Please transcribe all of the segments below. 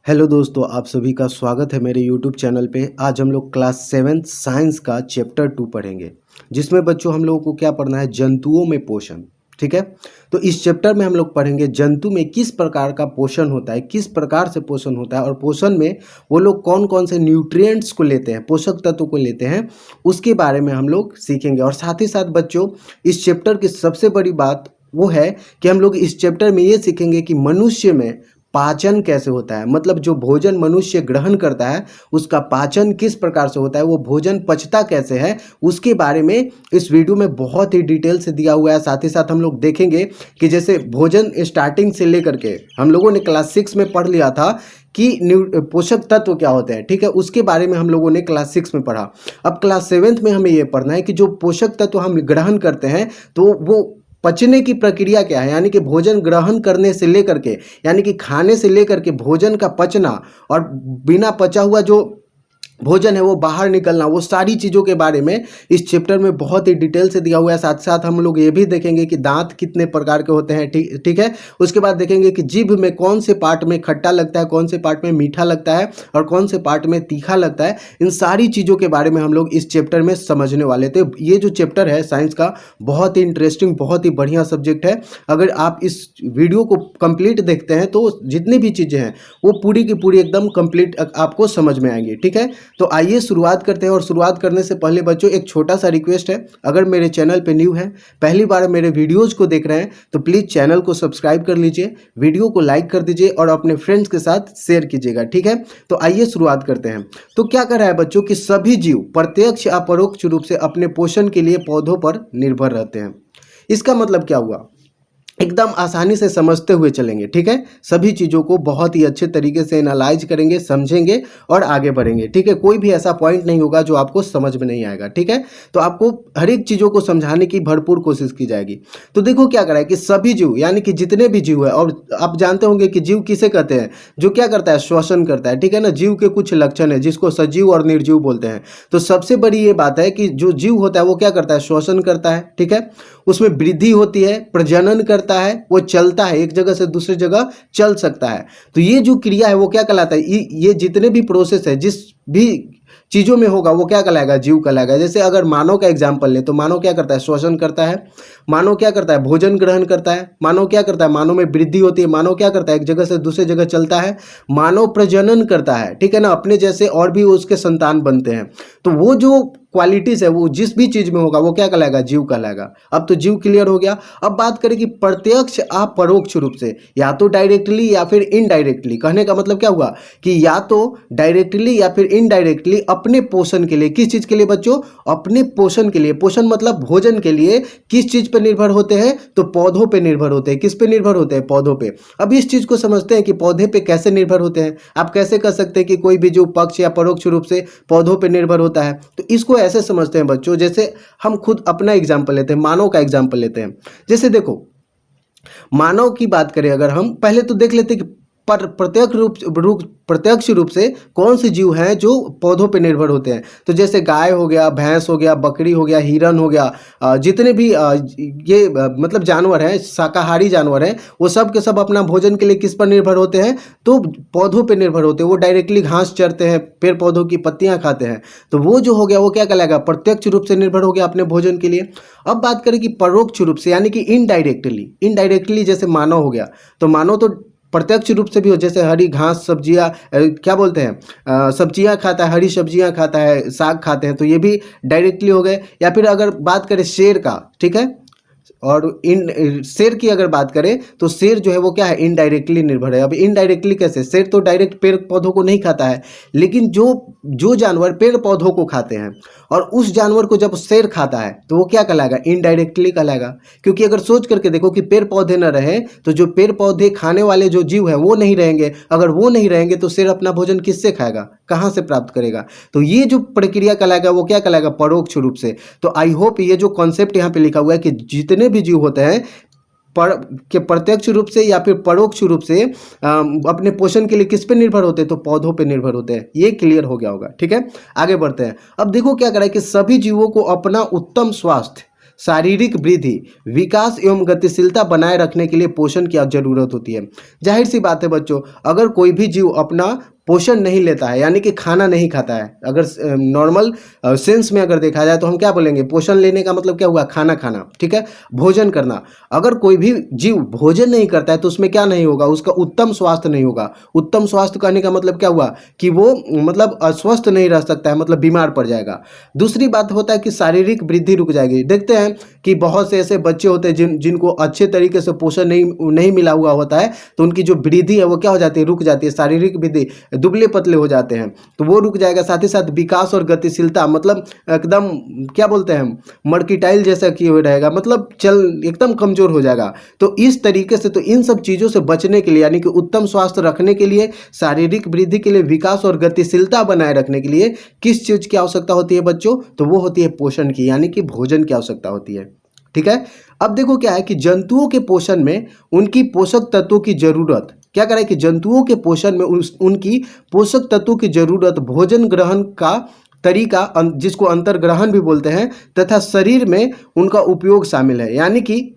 Hello दोस्तों, आप सभी का स्वागत है मेरे यूट्यूब चैनल पे। आज हम लोग क्लास 7 साइंस का चैप्टर 2 पढ़ेंगे, जिसमें बच्चों हम लोगों को क्या पढ़ना है, जंतुओं में पोषण। ठीक है, तो इस चैप्टर में हम लोग पढ़ेंगे जंतु में किस प्रकार का पोषण होता है, किस प्रकार से पोषण होता है और पोषण में वो लोग कौन कौन से न्यूट्रिएंट्स को लेते हैं, पोषक तत्व को लेते हैं, उसके बारे में हम लोग सीखेंगे। और साथ ही साथ बच्चों, इस चैप्टर की सबसे बड़ी बात वो है कि हम लोग इस चैप्टर में ये सीखेंगे कि मनुष्य में पाचन कैसे होता है। मतलब जो भोजन मनुष्य ग्रहण करता है उसका पाचन किस प्रकार से होता है, वो भोजन पचता कैसे है, उसके बारे में इस वीडियो में बहुत ही डिटेल से दिया हुआ है। साथ ही साथ हम लोग देखेंगे कि जैसे भोजन स्टार्टिंग से लेकर के हम लोगों ने क्लास 6 में पढ़ लिया था कि पोषक तत्व क्या होते हैं। ठीक है, उसके बारे में हम लोगों ने क्लास 6 में पढ़ा। अब क्लास 7 में हमें ये पढ़ना है कि जो पोषक तत्व हम ग्रहण करते हैं तो वो पचने की प्रक्रिया क्या है, यानी कि भोजन ग्रहण करने से लेकर के, यानी कि खाने से लेकर के भोजन का पचना और बिना पचा हुआ जो भोजन है वो बाहर निकलना, वो सारी चीज़ों के बारे में इस चैप्टर में बहुत ही डिटेल से दिया हुआ है। साथ साथ हम लोग ये भी देखेंगे कि दांत कितने प्रकार के होते हैं। ठीक है, उसके बाद देखेंगे कि जीभ में कौन से पार्ट में खट्टा लगता है, कौन से पार्ट में मीठा लगता है और कौन से पार्ट में तीखा लगता है। इन सारी चीज़ों के बारे में हम लोग इस चैप्टर में समझने वाले थे। ये जो चैप्टर है साइंस का, बहुत ही इंटरेस्टिंग, बहुत ही बढ़िया सब्जेक्ट है। अगर आप इस वीडियो को कंप्लीट देखते हैं तो जितनी भी चीज़ें हैं वो पूरी की पूरी एकदम कंप्लीट आपको समझ में आएंगी। ठीक है, तो आइए शुरुआत करते हैं। और शुरुआत करने से पहले बच्चों एक छोटा सा रिक्वेस्ट है, अगर मेरे चैनल पे न्यू है, पहली बार मेरे वीडियोस को देख रहे हैं तो प्लीज़ चैनल को सब्सक्राइब कर लीजिए, वीडियो को लाइक कर दीजिए और अपने फ्रेंड्स के साथ शेयर कीजिएगा। ठीक है, तो आइए शुरुआत करते हैं। तो क्या कर रहा है बच्चों कि सभी जीव प्रत्यक्ष या परोक्ष रूप से अपने पोषण के लिए पौधों पर निर्भर रहते हैं। इसका मतलब क्या हुआ, एकदम आसानी से समझते हुए चलेंगे। ठीक है, सभी चीज़ों को बहुत ही अच्छे तरीके से एनालाइज करेंगे, समझेंगे और आगे बढ़ेंगे। ठीक है, कोई भी ऐसा पॉइंट नहीं होगा जो आपको समझ में नहीं आएगा। ठीक है, तो आपको हर एक चीज़ों को समझाने की भरपूर कोशिश की जाएगी। तो देखो क्या करा है कि सभी जीव, यानी कि जितने भी जीव है, और आप जानते होंगे कि जीव किसे कहते हैं, जो क्या करता है, श्वसन करता है। ठीक है ना, जीव के कुछ लक्षण है जिसको सजीव और निर्जीव बोलते हैं। तो सबसे बड़ी ये बात है कि जो जीव होता है वो क्या करता है, श्वसन करता है। ठीक है, उसमें वृद्धि होती है, प्रजनन करता है, वो चलता है, एक जगह से दूसरी जगह चल सकता है। तो ये जो क्रिया है वो क्या कहलाता है, ये जितने भी प्रोसेस है, जिस भी चीज़ों में होगा वो क्या कहलाएगा, जीव कहलाएगा। जैसे अगर मानव का एग्जाम्पल ले तो मानव क्या करता है, श्वसन करता है। मानव क्या करता है, भोजन ग्रहण करता है। मानव क्या करता है, मानव में वृद्धि होती है। मानव क्या करता है, एक जगह से दूसरे जगह चलता है। मानव प्रजनन करता है। ठीक है ना, अपने जैसे और भी उसके संतान बनते हैं। तो वो जो क्वालिटीज है वो जिस भी चीज में होगा वो क्या कहलाएगा, जीव कहलाएगा। अब तो जीव क्लियर हो गया। अब बात करें कि प्रत्यक्ष अपरोक्ष रूप से, या तो डायरेक्टली या फिर इनडायरेक्टली। कहने का मतलब क्या हुआ कि या तो डायरेक्टली या फिर इनडायरेक्टली अपने पोषण के लिए, किस चीज के लिए बच्चों, अपने पोषण के लिए, पोषण मतलब भोजन के लिए किस चीज पर निर्भर होते हैं, तो पौधों पे निर्भर होते हैं। किस पे निर्भर होते हैं, पौधों पे। अब इस चीज को समझते हैं कि पौधे पे कैसे निर्भर होते हैं। आप कैसे कह सकते हैं कि कोई भी जो पक्ष या परोक्ष रूप से पौधों पे निर्भर होता है। तो इसको ऐसे समझते हैं बच्चों, जैसे हम खुद अपना एग्जाम्पल लेते हैं, मानव का एग्जाम्पल लेते हैं। जैसे देखो, मानव की बात करें अगर हम, पहले तो देख लेते हैं कि प्रत्यक्ष रूप से कौन से जीव हैं जो पौधों पे निर्भर होते हैं। तो जैसे गाय हो गया, भैंस हो गया, बकरी हो गया, हिरन हो गया, जितने भी मतलब जानवर हैं, शाकाहारी जानवर हैं, वो सब के सब अपना भोजन के लिए किस पर निर्भर होते हैं, तो पौधों पे निर्भर होते हैं। वो डायरेक्टली घास चरते हैं, पेड़ पौधों की पत्तियां खाते हैं। तो वो जो हो गया वो क्या कहलाएगा, प्रत्यक्ष रूप से निर्भर हो गया अपने भोजन के लिए। अब बात करें कि परोक्ष रूप से, यानी कि इनडायरेक्टली जैसे मानव हो गया, तो मानव तो प्रत्यक्ष रूप से भी हो, जैसे हरी घास, सब्जियां, क्या बोलते हैं, सब्जियां खाता है, हरी सब्जियां खाता है, साग खाते हैं, तो ये भी डायरेक्टली हो गए। या फिर अगर बात करें शेर का, ठीक है, और इन शेर की अगर बात करें तो शेर जो है वो क्या है, इनडायरेक्टली निर्भर है। अब इनडायरेक्टली कैसे, शेर तो डायरेक्ट पेड़ पौधों को नहीं खाता है, लेकिन जो जानवर पेड़ पौधों को खाते हैं और उस जानवर को जब शेर खाता है तो वो क्या कहलाएगा, इनडायरेक्टली कहलाएगा। क्योंकि अगर सोच करके देखो कि पेड़ पौधे न रहे तो जो पेड़ पौधे खाने वाले जो जीव है वो नहीं रहेंगे। अगर वो नहीं रहेंगे तो शेर अपना भोजन किससे खाएगा, कहाँ से प्राप्त करेगा। तो ये जो प्रक्रिया कहलाएगा वो क्या कहलाएगा, परोक्ष रूप से। तो आई होप ये जो कॉन्सेप्ट यहाँ पे लिखा हुआ है कि जितने भी जीव होते हैं के प्रत्यक्ष रूप से या फिर परोक्ष रूप से अपने पोषण के लिए किस पे निर्भर होते हैं, तो पौधों पे निर्भर होते हैं। ये क्लियर हो गया होगा। ठीक है, आगे बढ़ते हैं। अब देखो क्या करा है कि सभी जीवों को अपना उत्तम स्वास्थ्य शारीरिक वृद्धि, विकास एवं गतिशीलता बनाए रखने के लिए पोषण की जरूरत होती है। जाहिर सी बात है बच्चों, अगर कोई भी जीव अपना पोषण नहीं लेता है यानी कि खाना नहीं खाता है, अगर नॉर्मल सेंस में अगर देखा जाए तो हम क्या बोलेंगे, पोषण लेने का मतलब क्या हुआ, खाना खाना, ठीक है, भोजन करना। अगर कोई भी जीव भोजन नहीं करता है तो उसमें क्या नहीं होगा, उसका उत्तम स्वास्थ्य नहीं होगा। उत्तम स्वास्थ्य कहने का मतलब क्या हुआ कि वो मतलब अस्वस्थ नहीं रह सकता है, मतलब बीमार पड़ जाएगा। दूसरी बात होता है कि शारीरिक वृद्धि रुक जाएगी। देखते हैं कि बहुत से ऐसे बच्चे होते हैं जिनको अच्छे तरीके से पोषण नहीं मिला हुआ होता है, तो उनकी जो वृद्धि है वो क्या हो जाती है, रुक जाती है। शारीरिक वृद्धि, दुबले पतले हो जाते हैं तो वो रुक जाएगा। साथ ही साथ विकास और गतिशीलता, मतलब एकदम क्या बोलते हैं, मर्किटाइल जैसा किए हुए रहेगा, मतलब चल एकदम कमजोर हो जाएगा। तो इस तरीके से, तो इन सब चीज़ों से बचने के लिए यानी कि उत्तम स्वास्थ्य रखने के लिए, शारीरिक वृद्धि के लिए, विकास और गतिशीलता बनाए रखने के लिए किस चीज़ की आवश्यकता होती है बच्चों, तो वो होती है पोषण की, यानी कि भोजन की आवश्यकता होती है। ठीक है, अब देखो क्या है कि जंतुओं के पोषण में उनकी पोषक तत्वों की जरूरत, क्या करें कि जंतुओं के पोषण में उनकी पोषक तत्वों की जरूरत, भोजन ग्रहण का तरीका जिसको अंतर्ग्रहण भी बोलते हैं, तथा शरीर में उनका उपयोग शामिल है। यानी कि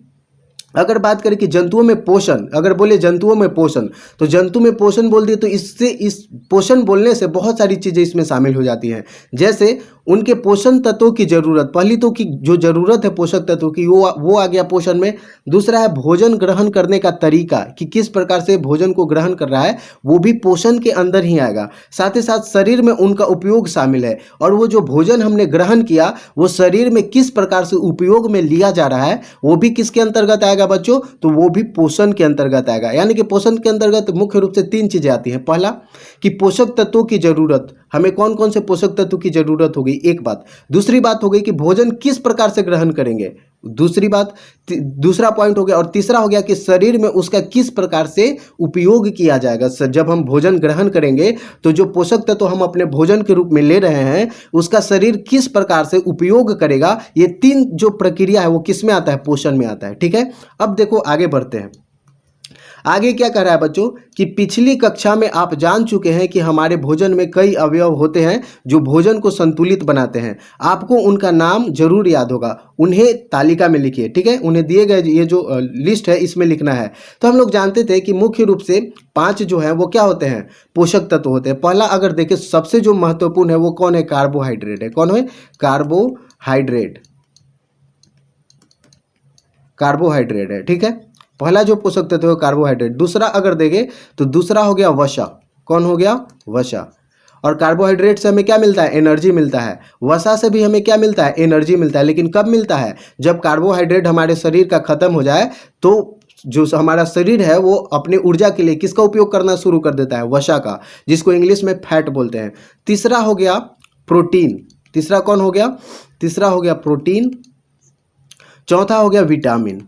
अगर बात करें कि जंतुओं में पोषण, अगर बोले जंतुओं में पोषण, तो जंतु में पोषण बोल दिए तो इससे, इस पोषण बोलने से बहुत सारी चीज़ें इसमें शामिल हो जाती हैं। जैसे उनके पोषण तत्वों की जरूरत, पहली तो कि जो जरूरत है पोषक तत्वों की वो आ गया पोषण में। दूसरा है भोजन ग्रहण करने का तरीका, कि किस प्रकार से भोजन को ग्रहण कर रहा है, वो भी पोषण के अंदर ही आएगा। साथ ही साथ शरीर में उनका उपयोग शामिल है, और वो जो भोजन हमने ग्रहण किया वो शरीर में किस प्रकार से उपयोग में लिया जा रहा है, वो भी किसके अंतर्गत आएगा बच्चों, तो वो भी पोषण के अंतर्गत आएगा। यानी कि पोषण के अंतर्गत मुख्य रूप से 3 चीजें आती हैं। पहला कि पोषक तत्वों की जरूरत, हमें कौन कौन से पोषक तत्व की जरूरत होगी, एक बात। दूसरी बात हो गई कि भोजन किस प्रकार से ग्रहण करेंगे, दूसरी बात, दूसरा पॉइंट हो गया। और तीसरा हो गया कि शरीर में उसका किस प्रकार से उपयोग किया जाएगा। जब हम भोजन ग्रहण करेंगे तो जो पोषक तत्व हम अपने भोजन के रूप में ले रहे हैं उसका शरीर किस प्रकार से उपयोग करेगा, ये 3 जो प्रक्रिया है वो किस में आता है, पोषण में आता है। ठीक है, अब देखो आगे बढ़ते हैं। आगे क्या कह रहा है बच्चों कि पिछली कक्षा में आप जान चुके हैं कि हमारे भोजन में कई अवयव होते हैं जो भोजन को संतुलित बनाते हैं। आपको उनका नाम जरूर याद होगा, उन्हें तालिका में लिखिए। ठीक है, उन्हें दिए गए ये जो लिस्ट है इसमें लिखना है। तो हम लोग जानते थे कि मुख्य रूप से 5 जो है वो क्या होते हैं, पोषक तत्व होते हैं। पहला अगर देखें सबसे जो महत्वपूर्ण है वो कौन है, कार्बोहाइड्रेट है। कौन है, कार्बोहाइड्रेट, कार्बोहाइड्रेट है। ठीक है, पहला जो पोषक तत्व है कार्बोहाइड्रेट। दूसरा अगर देखें तो दूसरा हो गया वसा। कौन हो गया, वसा। और कार्बोहाइड्रेट से हमें क्या मिलता है, एनर्जी मिलता है। वसा से भी हमें क्या मिलता है, एनर्जी मिलता है। लेकिन कब मिलता है, जब कार्बोहाइड्रेट हमारे शरीर का खत्म हो जाए तो जो हमारा शरीर है वो अपने ऊर्जा के लिए किसका उपयोग करना शुरू कर देता है, वसा का, जिसको इंग्लिश में फैट बोलते हैं। तीसरा हो गया प्रोटीन। तीसरा कौन हो गया, तीसरा हो गया प्रोटीन। चौथा हो गया विटामिन।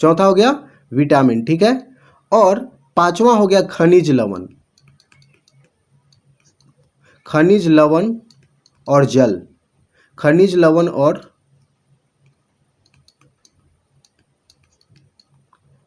चौथा हो गया विटामिन। ठीक है, और पांचवा हो गया खनिज लवण। खनिज लवण और जल, खनिज लवण और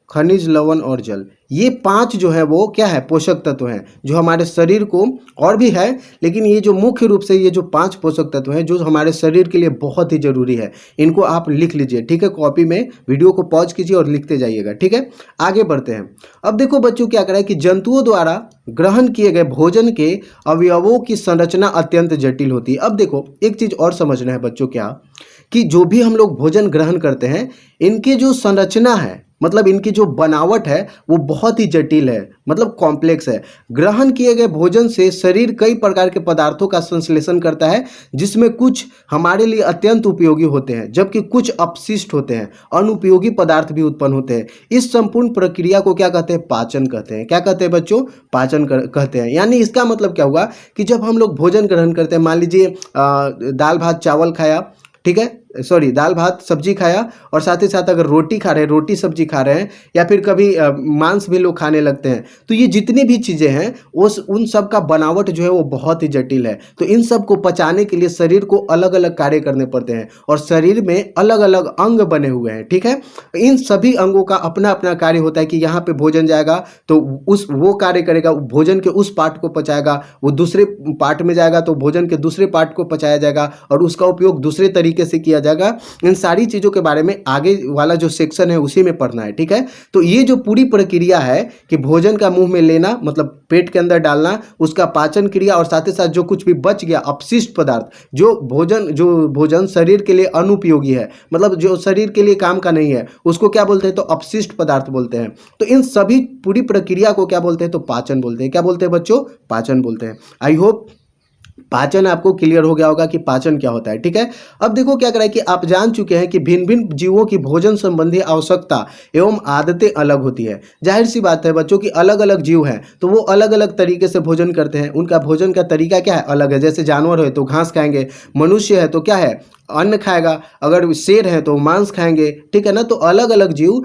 खनिज लवण और जल, ये 5 जो है वो क्या है, पोषक तत्व हैं जो हमारे शरीर को, और भी है लेकिन ये जो मुख्य रूप से ये जो 5 पोषक तत्व हैं जो हमारे शरीर के लिए बहुत ही जरूरी है। इनको आप लिख लीजिए। ठीक है, कॉपी में वीडियो को पॉज कीजिए और लिखते जाइएगा। ठीक है, आगे बढ़ते हैं। अब देखो बच्चों क्या करा है कि जंतुओं द्वारा ग्रहण किए गए भोजन के अवयवों की संरचना अत्यंत जटिल होती है। अब देखो एक चीज और समझना है बच्चों, क्या कि जो भी हम लोग भोजन ग्रहण करते हैं इनकी जो संरचना है, मतलब इनकी जो बनावट है वो बहुत ही जटिल है, मतलब कॉम्प्लेक्स है। ग्रहण किए गए भोजन से शरीर कई प्रकार के पदार्थों का संश्लेषण करता है, जिसमें कुछ हमारे लिए अत्यंत उपयोगी होते हैं जबकि कुछ अपशिष्ट होते हैं, अनुपयोगी पदार्थ भी उत्पन्न होते हैं। इस संपूर्ण प्रक्रिया को क्या कहते हैं, पाचन कहते हैं। क्या कहते हैं बच्चों, पाचन कहते हैं। यानी इसका मतलब क्या हुआ कि जब हम लोग भोजन ग्रहण करते हैं, मान लीजिए दाल भात चावल खाया, ठीक है, सॉरी दाल भात सब्जी खाया और साथ ही साथ अगर रोटी खा रहे हैं, रोटी सब्जी खा रहे हैं, या फिर कभी मांस भी लोग खाने लगते हैं, तो ये जितनी भी चीज़ें हैं उन सब का बनावट जो है वो बहुत ही जटिल है। तो इन सब को पचाने के लिए शरीर को अलग अलग कार्य करने पड़ते हैं और शरीर में अलग अलग अंग बने हुए हैं, ठीक है। इन सभी अंगों का अपना अपना कार्य होता है कि यहाँ पे भोजन जाएगा तो वो कार्य करेगा, भोजन के उस पार्ट को पचाएगा, वो दूसरे पार्ट में जाएगा तो भोजन के दूसरे पार्ट को पचाया जाएगा और उसका उपयोग दूसरे तरीके से किया जाएगा। इन सारी चीज़ों के बारे में आगे वाला जो सेक्शन है उसी में पढ़ना है, ठीक है। तो ये जो पूरी प्रक्रिया है कि भोजन का मुंह में लेना मतलब पेट के अंदर डालना, उसका पाचन क्रिया और साथ ही साथ जो कुछ भी बच गया अपशिष्ट पदार्थ, जो भोजन शरीर के लिए अनुपयोगी है, मतलब जो शरीर के लिए काम का नहीं है, उसको क्या बोलते हैं, तो अपशिष्ट पदार्थ बोलते हैं। तो इन सभी पूरी प्रक्रिया को क्या बोलते हैं, तो पाचन बोलते हैं। क्या बोलते हैं बच्चों, पाचन बोलते हैं। आई होप पाचन आपको क्लियर हो गया होगा कि पाचन क्या होता है, ठीक है। अब देखो क्या करा है कि आप जान चुके हैं कि भिन्न भिन्न जीवों की भोजन संबंधी आवश्यकता एवं आदतें अलग होती है। जाहिर सी बात है बच्चों कि अलग अलग जीव हैं तो वो अलग अलग तरीके से भोजन करते हैं, उनका भोजन का तरीका क्या है, अलग है। जैसे जानवर है तो घास खाएंगे, मनुष्य है तो क्या है, अन्न खाएगा, अगर शेर है तो मांस खाएंगे, ठीक है ना। तो अलग अलग जीव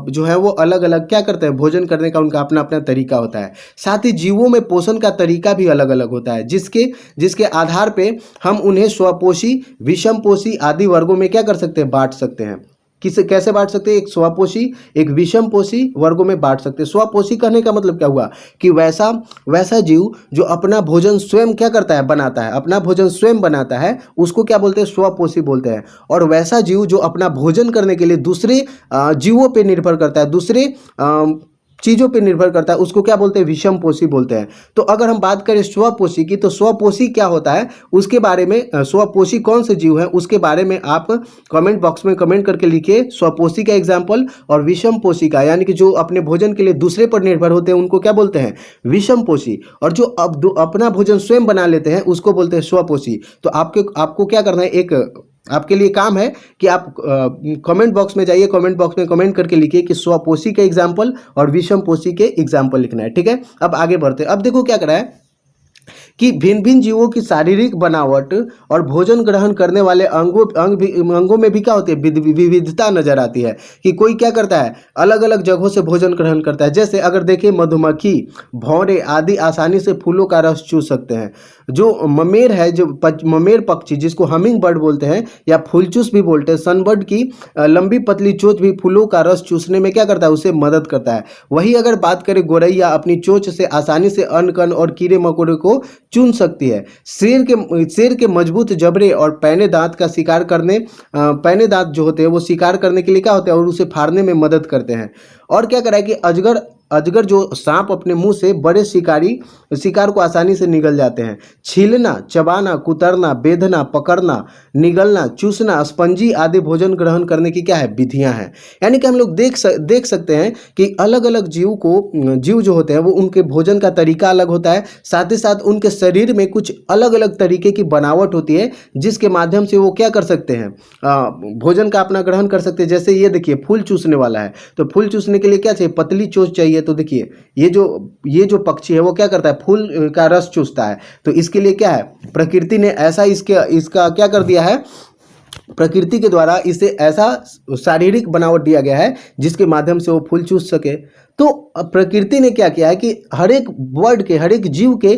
जो है वो अलग अलग क्या करते हैं, भोजन करने का उनका अपना अपना तरीका होता है। साथ ही जीवों में पोषण का तरीका भी अलग अलग होता है, जिसके आधार पे हम उन्हें स्वपोषी, विषमपोषी आदि वर्गों में क्या कर सकते हैं, बांट सकते हैं। कैसे बांट सकते हैं, एक स्वपोषी एक विषमपोषी वर्गों में बांट सकते हैं। स्वपोषी कहने का मतलब क्या हुआ कि वैसा जीव जो अपना भोजन स्वयं क्या करता है, बनाता है, अपना भोजन स्वयं बनाता है, उसको क्या बोलते हैं, स्वपोषी बोलते हैं। और वैसा जीव जो अपना भोजन करने के लिए दूसरे जीवों पर निर्भर करता है, दूसरे चीज़ों पे निर्भर करता है, उसको क्या बोलते हैं, विषमपोषी बोलते हैं। तो अगर हम बात करें स्वपोषी की, तो स्वपोषी क्या होता है उसके बारे में, स्वपोषी कौन से जीव हैं उसके बारे में आप कमेंट बॉक्स में कमेंट करके लिखिए। स्वपोषी का एग्जाम्पल और विषमपोषी का, यानी कि जो अपने भोजन के लिए दूसरे पर निर्भर होते हैं उनको क्या बोलते हैं, विषमपोषी। और जो अपना भोजन स्वयं बना लेते हैं उसको बोलते हैं स्वपोषी। तो आपको क्या करना है, एक आपके लिए काम है कि आप कमेंट बॉक्स में जाइए, कमेंट बॉक्स में कमेंट करके लिखिए कि स्वपोषी के एग्जाम्पल और विषमपोषी के एग्जाम्पल लिखना है, ठीक है। अब आगे बढ़ते हैं। अब देखो क्या करा है कि भिन्न भिन्न जीवों की शारीरिक बनावट और भोजन ग्रहण करने वाले अंगों में भी क्या होती है, विविधता नजर आती है। कि कोई क्या करता है, अलग अलग जगहों से भोजन ग्रहण करता है। जैसे अगर देखिए मधुमक्खी, भौरे आदि आसानी से फूलों का रस चूस सकते हैं। जो ममेर है, जो ममेर पक्षी जिसको हमिंग बर्ड बोलते हैं या फूलचूस भी बोलते हैं, सनबर्ड की लंबी पतली चोंच भी फूलों का रस चूसने में क्या करता है, उसे मदद करता है। वही अगर बात करें गोरैया, अपनी चोंच से आसानी से अन्न कण और कीड़े मकोड़े को चुन सकती है। शेर के मजबूत जबड़े और पैने दांत का शिकार करने, पैने दांत जो होते हैं वो शिकार करने के लिए क्या होते हैं और उसे फाड़ने में मदद करते हैं। और क्या करा है कि अजगर जो सांप अपने मुंह से बड़े शिकार को आसानी से निगल जाते हैं। छीलना, चबाना, कुतरना, बेधना, पकड़ना, निगलना, चूसना, स्पंजी आदि भोजन ग्रहण करने की क्या है, विधियां हैं। यानी कि हम लोग देख सकते हैं कि अलग अलग जीव जो होते हैं वो उनके भोजन का तरीका अलग होता है। साथ ही साथ उनके शरीर में कुछ अलग अलग तरीके की बनावट होती है जिसके माध्यम से वो क्या कर सकते हैं, भोजन का अपना ग्रहण कर सकते हैं। जैसे ये देखिए फूल चूसने वाला है, तो फूल चूसने के लिए क्या चाहिए, पतली चोंच चाहिए। तो देखिए ये जो पक्षी है वो क्या करता है, फूल का रस चूसता है। तो इसके लिए क्या है, प्रकृति ने ऐसा इसका क्या कर दिया है, प्रकृति के द्वारा इसे ऐसा शारीरिक बनावट दिया गया है जिसके माध्यम से वो फूल चूस सके। तो प्रकृति ने क्या किया है कि हर एक बर्ड के, हर एक जीव के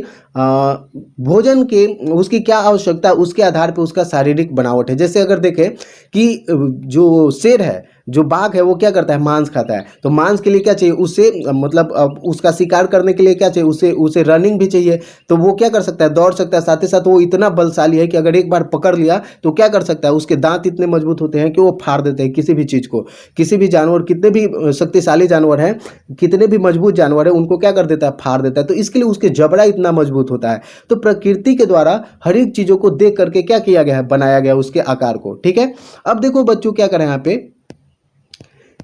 भोजन के उसकी क्या आवश्यकता है उसके आधार पर उसका शारीरिक बनावट है। जैसे अगर देखें कि जो शेर है, जो बाघ है, वो क्या करता है, मांस खाता है। तो मांस के लिए क्या चाहिए, उसे मतलब उसका शिकार करने के लिए क्या चाहिए, उसे रनिंग भी चाहिए। तो वो क्या कर सकता है, दौड़ सकता है। साथ ही साथ वो इतना बलशाली है कि अगर एक बार पकड़ लिया तो क्या कर सकता है, उसके दांत इतने मजबूत होते हैं कि वो फाड़ देते हैं किसी भी चीज़ को। किसी भी जानवर, कितने भी शक्तिशाली जानवर हैं, कितने भी मजबूत जानवर है, उनको क्या कर देता है, फाड़ देता है। तो इसके लिए उसके जबड़ा इतना मजबूत होता है। तो प्रकृति के द्वारा हर एक चीज़ों को देख करके क्या किया गया है, बनाया गया उसके आकार को, ठीक है। अब देखो बच्चों क्या करें यहाँ पे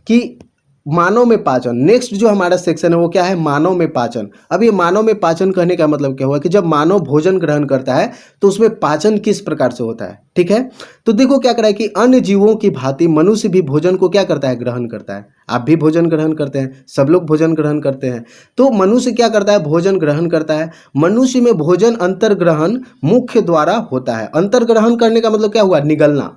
कि मानव में पाचन, नेक्स्ट जो हमारा सेक्शन है वो क्या है, मानव में पाचन। अब ये मानव में पाचन कहने का मतलब क्या हुआ कि जब मानव भोजन ग्रहण करता है तो उसमें पाचन किस प्रकार से होता है, ठीक है। तो देखो क्या करा है कि अन्य जीवों की भांति मनुष्य भी भोजन को क्या करता है, ग्रहण करता है। आप भी भोजन ग्रहण करते हैं, सब लोग भोजन ग्रहण करते हैं। तो मनुष्य क्या करता है, भोजन ग्रहण करता है। मनुष्य में भोजन अंतर्ग्रहण मुख्य द्वारा होता है। अंतर्ग्रहण करने का मतलब क्या हुआ, निगलना।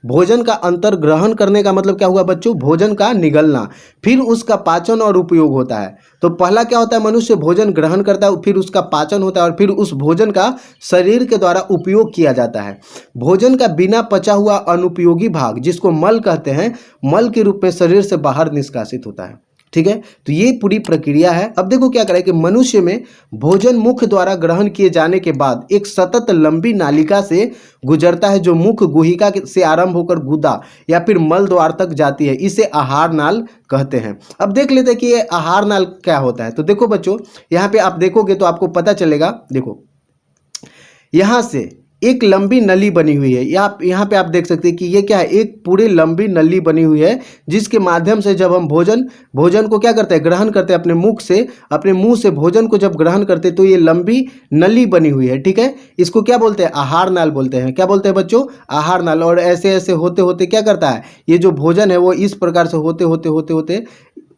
भोजन का अंतर ग्रहण करने का मतलब क्या हुआ बच्चों, भोजन का निगलना, फिर उसका पाचन और उपयोग होता है। तो पहला क्या होता है, मनुष्य भोजन ग्रहण करता है, फिर उसका पाचन होता है और फिर उस भोजन का शरीर के द्वारा उपयोग किया जाता है। भोजन का बिना पचा हुआ अनुपयोगी भाग, जिसको मल कहते हैं, मल के रूप में शरीर से बाहर निष्कासित होता है। ठीक है, तो ये पूरी प्रक्रिया है। अब देखो क्या करें कि मनुष्य में भोजन मुख द्वारा ग्रहण किए जाने के बाद एक सतत लंबी नालिका से गुजरता है, जो मुख गुहिका से आरंभ होकर गुदा या फिर मल द्वार तक जाती है। इसे आहार नाल कहते हैं। अब देख लेते हैं कि ये आहार नाल क्या होता है। तो देखो बच्चों, यहाँ पे आप देखोगे तो आपको पता चलेगा। देखो यहाँ से एक लंबी नली बनी हुई है, यहाँ पे आप देख सकते हैं कि ये क्या है, एक पूरी लंबी नली बनी हुई है, जिसके माध्यम से जब हम भोजन को क्या करते हैं, ग्रहण करते हैं, अपने मुख से, अपने मुंह से भोजन को जब ग्रहण करते हैं तो ये लंबी नली बनी हुई है। ठीक है, इसको क्या बोलते हैं, आहार नाल बोलते हैं। क्या बोलते हैं बच्चों, आहार नाल। और ऐसे ऐसे होते होते क्या करता है, ये जो भोजन है वो इस प्रकार से होते होते होते होते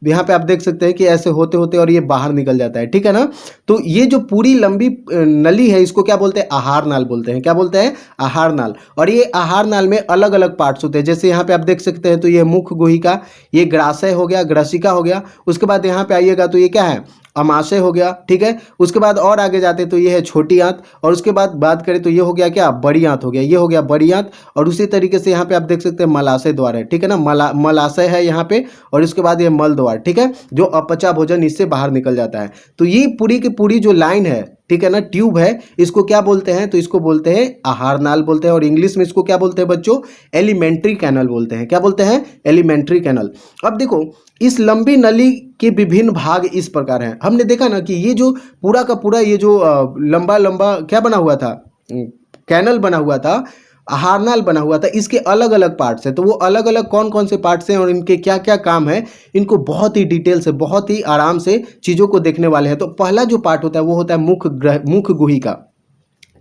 यहाँ पे आप देख सकते हैं कि ऐसे होते होते और ये बाहर निकल जाता है। ठीक है ना, तो ये जो पूरी लंबी नली है, इसको क्या बोलते हैं, आहार नाल बोलते हैं। क्या बोलते हैं, आहार नाल। और ये आहार नाल में अलग अलग पार्ट्स होते हैं, जैसे यहाँ पे आप देख सकते हैं तो ये मुख गुहिका, ये ग्राशय हो गया, ग्रसिका हो गया। उसके बाद यहाँ पे आइएगा तो ये क्या है, अमाशय हो गया। ठीक है, उसके बाद और आगे जाते तो ये है छोटी आंत, और उसके बाद बात करें तो ये हो गया क्या, बड़ी आंत हो गया, ये हो गया बड़ी आंत। और उसी तरीके से यहाँ पे आप देख सकते हैं मलाशय द्वार है। ठीक है ना, मलाशय है यहाँ पे, और इसके बाद ये मल द्वार। ठीक है, जो अपचा भोजन इससे बाहर निकल जाता है। तो ये पूरी की पूरी जो लाइन है, ठीक है ना, ट्यूब है, इसको क्या बोलते हैं, तो इसको बोलते हैं आहार नाल बोलते हैं। और इंग्लिश में इसको क्या बोलते हैं बच्चों, एलिमेंट्री कैनल बोलते हैं। क्या बोलते हैं, एलिमेंट्री कैनल। अब देखो, इस लंबी नली के विभिन्न भाग इस प्रकार हैं। हमने देखा ना कि ये जो पूरा का पूरा ये जो लंबा लंबा क्या बना हुआ था, कैनल बना हुआ था, आहार नाल बना हुआ था, इसके अलग अलग पार्ट्स हैं। तो वो अलग अलग कौन कौन से पार्ट्स हैं और इनके क्या क्या काम है, इनको बहुत ही डिटेल से, बहुत ही आराम से चीज़ों को देखने वाले हैं। तो पहला जो पार्ट होता है वो होता है मुख गुहिका।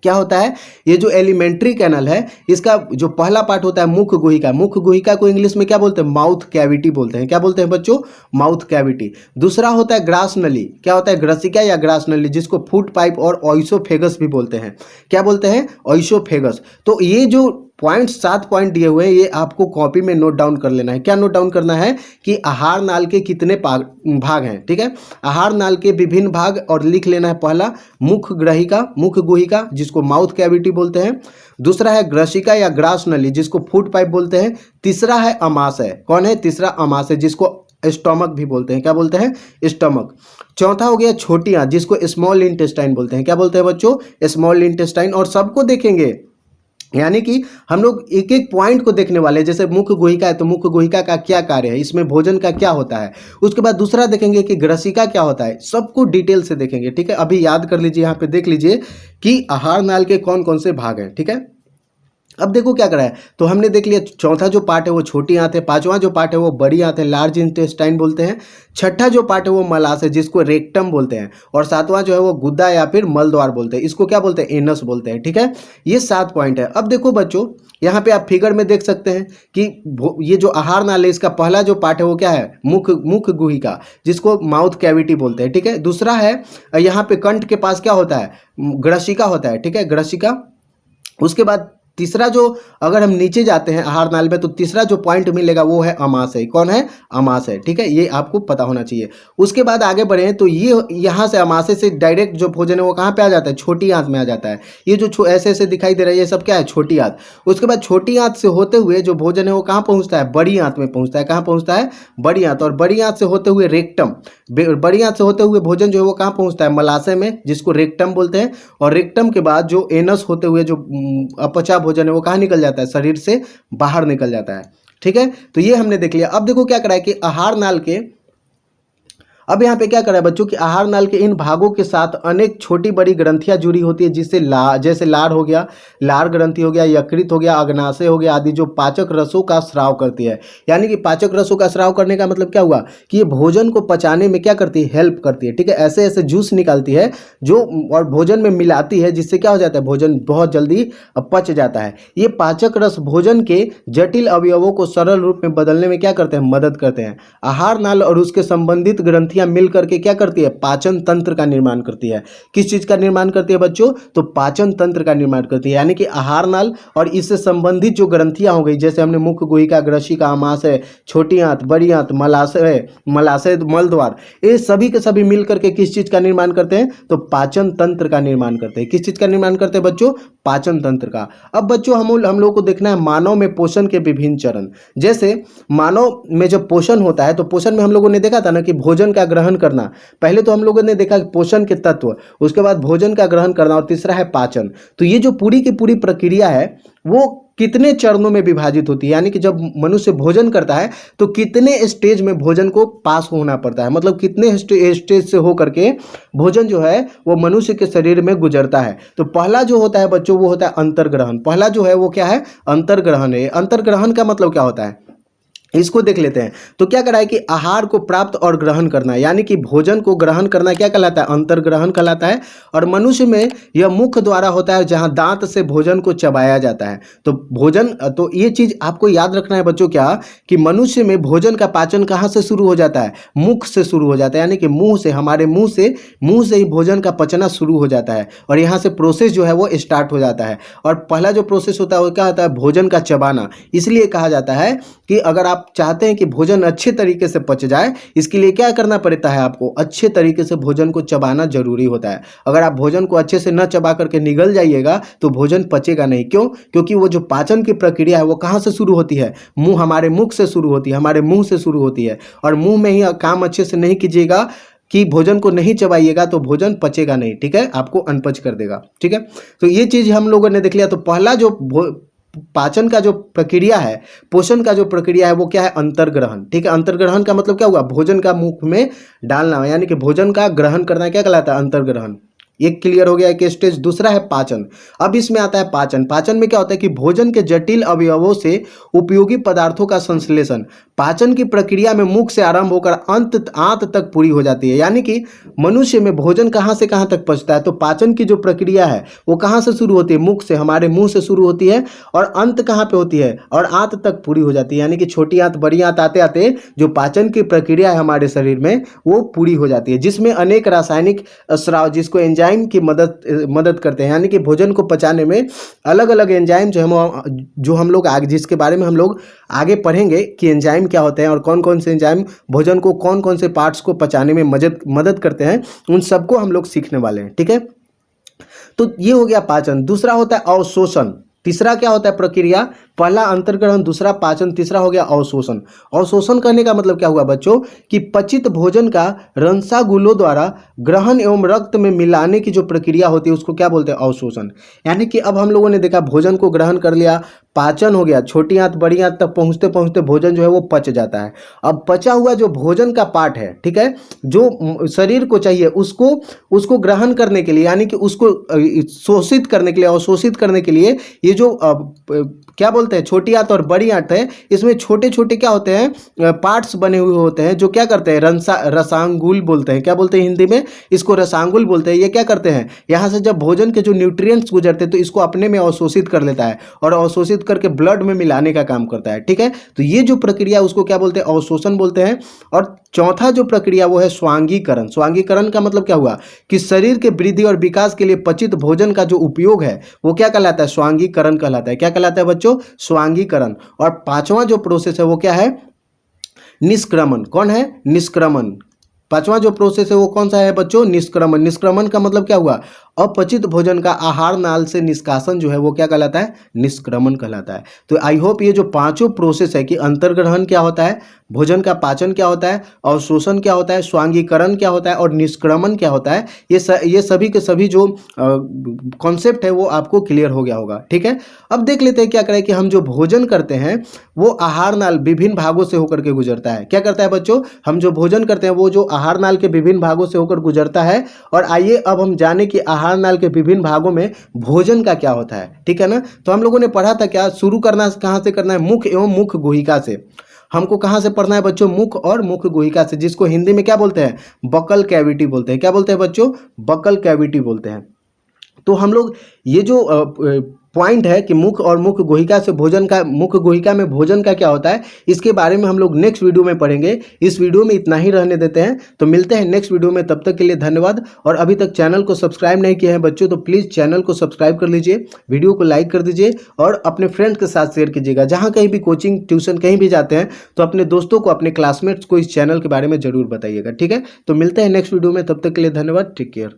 क्या होता है, ये जो एलिमेंट्री कैनल है, इसका जो पहला पार्ट होता है मुख गुहिका। मुख गुहिका को इंग्लिश में क्या बोलते हैं, माउथ कैविटी बोलते हैं। क्या बोलते हैं बच्चों, माउथ कैविटी। दूसरा होता है ग्रास नली। क्या होता है, ग्रसिका या ग्रास नली, जिसको फूड पाइप और ऑइसोफेगस भी बोलते हैं। क्या बोलते हैं, ऑइसोफेगस। तो ये जो पॉइंट 7 पॉइंट दिए हुए हैं, ये आपको कॉपी में नोट डाउन कर लेना है। क्या नोट डाउन करना है कि आहार नाल के कितने भाग हैं। ठीक है, आहार नाल के विभिन्न भाग, और लिख लेना है पहला मुख गुहिका, जिसको माउथ कैविटी बोलते हैं। दूसरा है ग्रसिका या ग्रास नली, जिसको फूड पाइप बोलते हैं। तीसरा है अमाशय। कौन है, तीसरा अमाशय, जिसको स्टमक भी बोलते हैं। क्या बोलते हैं, स्टमक। चौथा हो गया छोटी आंत, जिसको स्मॉल इंटेस्टाइन बोलते हैं। क्या बोलते हैं बच्चों, स्मॉल इंटेस्टाइन। और सबको देखेंगे, यानी कि हम लोग एक एक पॉइंट को देखने वाले हैं। जैसे मुख गुहिका है तो मुख गुहिका का क्या कार्य है, इसमें भोजन का क्या होता है। उसके बाद दूसरा देखेंगे कि ग्रसिका क्या होता है, सबको डिटेल से देखेंगे। ठीक है, अभी याद कर लीजिए, यहाँ पे देख लीजिए कि आहार नाल के कौन कौन से भाग हैं। ठीक है, अब देखो क्या करा है, तो हमने देख लिया चौथा जो पार्ट है वो छोटी आंत है, पांचवा जो पार्ट है वो बड़ी आंत है, लार्ज इंटेस्टाइन बोलते हैं। छठा जो पार्ट है वो मलाशय, जिसको रेक्टम बोलते हैं। और सातवां जो है वो गुद्दा या फिर मलद्वार बोलते हैं, इसको क्या बोलते हैं, एनस बोलते हैं। ठीक है, ये 7 पॉइंट है। अब देखो बच्चों, यहाँ पे आप फिगर में देख सकते हैं कि ये जो आहार नाल है, इसका पहला जो पार्ट है वो क्या है, मुख गुहिका, जिसको माउथ कैविटी बोलते हैं। ठीक है, दूसरा है यहाँ पे कंठ के पास क्या होता है, ग्रसिका होता है। ठीक है, ग्रसिका। उसके बाद तीसरा जो, अगर हम नीचे जाते हैं आहार नाल में, तो तीसरा जो पॉइंट मिलेगा वो है अमाशय। कौन है, अमाशय। ठीक है, ये आपको पता होना चाहिए। उसके बाद आगे बढ़े तो ये यहाँ से अमाशय से डायरेक्ट जो भोजन है वो कहाँ पे आ जाता है, छोटी आंत में आ जाता है। ये जो ऐसे ऐसे दिखाई दे रहा है, ये सब क्या है, छोटी आंत। उसके बाद छोटी आंत से होते हुए जो भोजन है वो कहाँ पहुँचता है, बड़ी आंत में पहुँचता है। कहाँ पहुँचता है, बड़ी आंत। और बड़ी आंत से होते हुए रेक्टम, बड़ी आंत से होते हुए भोजन जो है वो कहाँ पहुँचता है, मलाशय में, जिसको रेक्टम बोलते हैं। और रेक्टम के बाद जो एनस होते हुए जो अपचा भोजन है वो कहाँ निकल जाता है, शरीर से बाहर निकल जाता है। ठीक है, तो ये हमने देख लिया। अब देखो क्या करा है कि आहार नाल के, अब यहाँ पे क्या करा है बच्चों कि आहार नाल के इन भागों के साथ अनेक छोटी बड़ी ग्रंथियां जुड़ी होती है, जिससे जैसे लार हो गया, लार ग्रंथि हो गया, यकृत हो गया, अग्नाशय हो गया आदि, जो पाचक रसों का स्राव करती है। यानी कि पाचक रसों का स्राव करने का मतलब क्या हुआ कि ये भोजन को पचाने में क्या करती है, हेल्प करती है। ठीक है, ऐसे ऐसे जूस निकालती है जो, और भोजन में मिलाती है, जिससे क्या हो जाता है, भोजन बहुत जल्दी पच जाता है। ये पाचक रस भोजन के जटिल अवयवों को सरल रूप में बदलने में क्या करते हैं, मदद करते हैं। आहार नाल और उसके संबंधित ग्रंथियां ग्रंथियां मिल करके क्या करती है, पाचन तंत्र का निर्माण करती है। किस चीज का निर्माण करती है बच्चों, तो पाचन तंत्र का निर्माण करती है, यानी कि आहार नाल और इससे संबंधित जो ग्रंथियां हो गई, जैसे हमने मुख गुहिका, ग्रशिका, आमाशय, छोटी आंत, बड़ी आंत, मलाशय, मलाशय मल द्वार, ये सभी के सभी मिल करके किस चीज का निर्माण करते हैं, तो पाचन तंत्र का निर्माण करते हैं। किस चीज का निर्माण करते हैं बच्चों, पाचन तंत्र का। अब बच्चों हम लोग को देखना है मानव में पोषण के विभिन्न चरण। जैसे मानव में जब पोषण होता है तो पोषण में हम लोगों ने देखा था ना कि भोजन का ग्रहण करना, पहले तो हम लोगों ने देखा पोषण के तत्व, उसके बाद भोजन का ग्रहण करना, और तीसरा है पाचन। तो ये जो पूरी की पूरी प्रक्रिया है वो कितने चरणों में विभाजित होती है, यानी कि जब मनुष्य भोजन करता है तो कितने स्टेज में भोजन को पास होना पड़ता है, मतलब कितने स्टेज से होकर के भोजन जो है वो मनुष्य के शरीर में गुजरता है। तो पहला जो होता है बच्चों वो होता है अंतर्ग्रहण। पहला जो है वो क्या है, अंतर्ग्रहण है। अंतर्ग्रहण का मतलब क्या होता है, इसको देख लेते हैं। तो क्या करा है कि आहार को प्राप्त और ग्रहण करना, यानी कि भोजन को ग्रहण करना क्या कहलाता है, अंतर्ग्रहण कहलाता है। और मनुष्य में यह मुख द्वारा होता है, जहां दांत से भोजन को चबाया जाता है। तो भोजन, तो ये चीज आपको याद रखना है बच्चों, क्या कि मनुष्य में भोजन का पाचन कहाँ से शुरू हो जाता है, मुख से शुरू हो जाता है, यानी कि मुंह से, हमारे मुंह से ही भोजन का पचना शुरू हो जाता है, और यहाँ से प्रोसेस जो है वो स्टार्ट हो जाता है। और पहला जो प्रोसेस होता है वो क्या होता है, भोजन का चबाना। इसलिए कहा जाता है कि अगर आप चाहते हैं कि भोजन अच्छे तरीके से पच जाए, इसके लिए क्या करना पड़ता है, आपको अच्छे तरीके से भोजन को चबाना जरूरी होता है। अगर आप भोजन को अच्छे से न चबा करके निगल जाइएगा तो भोजन पचेगा नहीं। क्यों, क्योंकि वो जो पाचन की प्रक्रिया है वो कहाँ से शुरू होती है, हमारे मुख से शुरू होती है, हमारे मुंह से शुरू होती है। और मुंह में ही काम अच्छे से नहीं कीजिएगा, कि भोजन को नहीं चबाइएगा तो भोजन पचेगा नहीं, ठीक है, आपको अनपच कर देगा, ठीक है। तो ये चीज हम लोगों ने देख लिया। तो पहला जो पाचन का जो प्रक्रिया है, पोषण का जो प्रक्रिया है वो क्या है, अंतर्ग्रहण, ठीक है। अंतर्ग्रहण का मतलब क्या हुआ, भोजन का मुख में डालना, यानी कि भोजन का ग्रहण करना क्या कहलाता है, अंतर्ग्रहण। एक क्लियर हो गया एक स्टेज। दूसरा है पाचन। अब इसमें आता है पाचन। पाचन में क्या होता है कि भोजन के जटिल अवयवों से उपयोगी पदार्थों का संश्लेषण। पाचन की प्रक्रिया में मुख से आरंभ होकर आंत तक पूरी हो जाती है, यानी कि मनुष्य में भोजन कहाँ से कहाँ तक पचता है, तो पाचन की जो प्रक्रिया है वो कहाँ से शुरू होती है, मुख से, हमारे मुंह से शुरू होती है, और अंत कहाँ पे होती है, और आंत तक पूरी हो जाती है, यानी कि छोटी आंत बड़ी आंत आते आते जो पाचन की प्रक्रिया है हमारे शरीर में वो पूरी हो जाती है, जिसमें अनेक रासायनिक स्राव, जिसको एंजाइम की मदद करते हैं, यानी कि भोजन को पचाने में अलग अलग एंजाइम जो हम लोग आगे, जिसके बारे में हम लोग आगे पढ़ेंगे कि एंजाइम क्या होते हैं और कौन कौन से एंजाइम भोजन को, कौन कौन से पार्ट्स को पचाने में मदद करते हैं, उन सबको हम लोग सीखने वाले हैं, ठीक है। तो ये हो गया पाचन। दूसरा होता है अवशोषण। तीसरा क्या होता है प्रक्रिया, पहला अंतर्ग्रहण, दूसरा पाचन, तीसरा हो गया अवशोषण। अवशोषण करने का मतलब क्या हुआ बच्चों, कि पचित भोजन का रंसागुलों द्वारा ग्रहण एवं रक्त में मिलाने की जो प्रक्रिया होती है उसको क्या बोलते हैं, अवशोषण। यानी कि अब हम लोगों ने देखा भोजन को ग्रहण कर लिया, पाचन हो गया, छोटी आंत बड़ी आंत तक पहुंचते पहुंचते भोजन जो है वो पच जाता है। अब पचा हुआ जो भोजन का पार्ट है, ठीक है, जो शरीर को चाहिए उसको ग्रहण करने के लिए, यानी कि उसको शोषित करने के लिए, अवशोषित करने के लिए, ये जो क्या बोलते हैं, छोटी आंत और बड़ी आंत है, इसमें छोटे छोटे क्या होते हैं, पार्ट्स बने हुए होते हैं, जो क्या करते हैं, रसांगुल बोलते हैं। क्या बोलते हैं हिंदी में, इसको रसांगुल बोलते हैं। ये क्या करते हैं, यहाँ से जब भोजन के जो न्यूट्रिएंट्स गुजरते हैं तो इसको अपने में अवशोषित कर लेता है, और अवशोषित करके ब्लड में मिलाने का काम करता है, ठीक है। तो ये जो प्रक्रिया उसको क्या बोलते हैं, अवशोषण बोलते हैं। और चौथा जो प्रक्रिया वो है स्वांगीकरण। स्वांगीकरण का मतलब क्या हुआ, कि शरीर के वृद्धि और विकास के लिए पचित भोजन का जो उपयोग है वो क्या कहलाता है, स्वांगीकरण कहलाता है। क्या कहलाता है बच्चों, स्वांगीकरण। और पांचवा जो प्रोसेस है वो क्या है, निष्क्रमण। कौन है, निष्क्रमण। पांचवा जो प्रोसेस है वो कौन सा है बच्चों, निष्क्रमण। निष्क्रमण का मतलब क्या हुआ, अपचित भोजन का आहार नाल से निष्कासन जो है वो क्या कहलाता है, निष्क्रमण कहलाता है। तो आई होप ये जो पांचों प्रोसेस है कि अंतर्ग्रहण क्या होता है, भोजन का पाचन क्या होता है, अवशोषण क्या होता है, स्वांगीकरण क्या होता है, और निष्क्रमण क्या होता है, ये सभी के सभी जो कॉन्सेप्ट है वो आपको क्लियर हो गया होगा, ठीक है। अब देख लेते हैं क्या करें कि हम जो भोजन करते हैं वो आहार नाल विभिन्न भागों से होकर के गुजरता है। क्या करता है बच्चों, हम जो भोजन करते हैं वो जो आहार नाल के विभिन्न भागों से होकर गुजरता है। और आइए अब हम जाने कि आहार नाल के विभिन्न भागों में भोजन का क्या होता है, ठीक है ना। तो हम लोगों ने पढ़ा था, क्या शुरू करना कहाँ से करना है, मुख एवं मुख गुहिका से। हमको कहाँ से पढ़ना है बच्चों, मुख और मुख गुहिका से, जिसको हिंदी में क्या बोलते हैं, बकल कैविटी बोलते हैं। क्या बोलते हैं बच्चों, बकल कैविटी बोलते हैं। तो हम लोग ये जो पॉइंट है कि मुख और मुख गुहिका से भोजन का, मुख गुहिका में भोजन का क्या होता है, इसके बारे में हम लोग नेक्स्ट वीडियो में पढ़ेंगे। इस वीडियो में इतना ही रहने देते हैं, तो मिलते हैं नेक्स्ट वीडियो में। तब तक के लिए धन्यवाद। और अभी तक चैनल को सब्सक्राइब नहीं किया है बच्चों तो प्लीज़ चैनल को सब्सक्राइब कर लीजिए, वीडियो को लाइक कर दीजिए और अपने फ्रेंड्स के साथ शेयर कीजिएगा। जहाँ कहीं भी कोचिंग ट्यूशन कहीं भी जाते हैं तो अपने दोस्तों को, अपने क्लासमेट्स को इस चैनल के बारे में जरूर बताइएगा, ठीक है। तो मिलते हैं नेक्स्ट वीडियो में, तब तक के लिए धन्यवाद। Take care.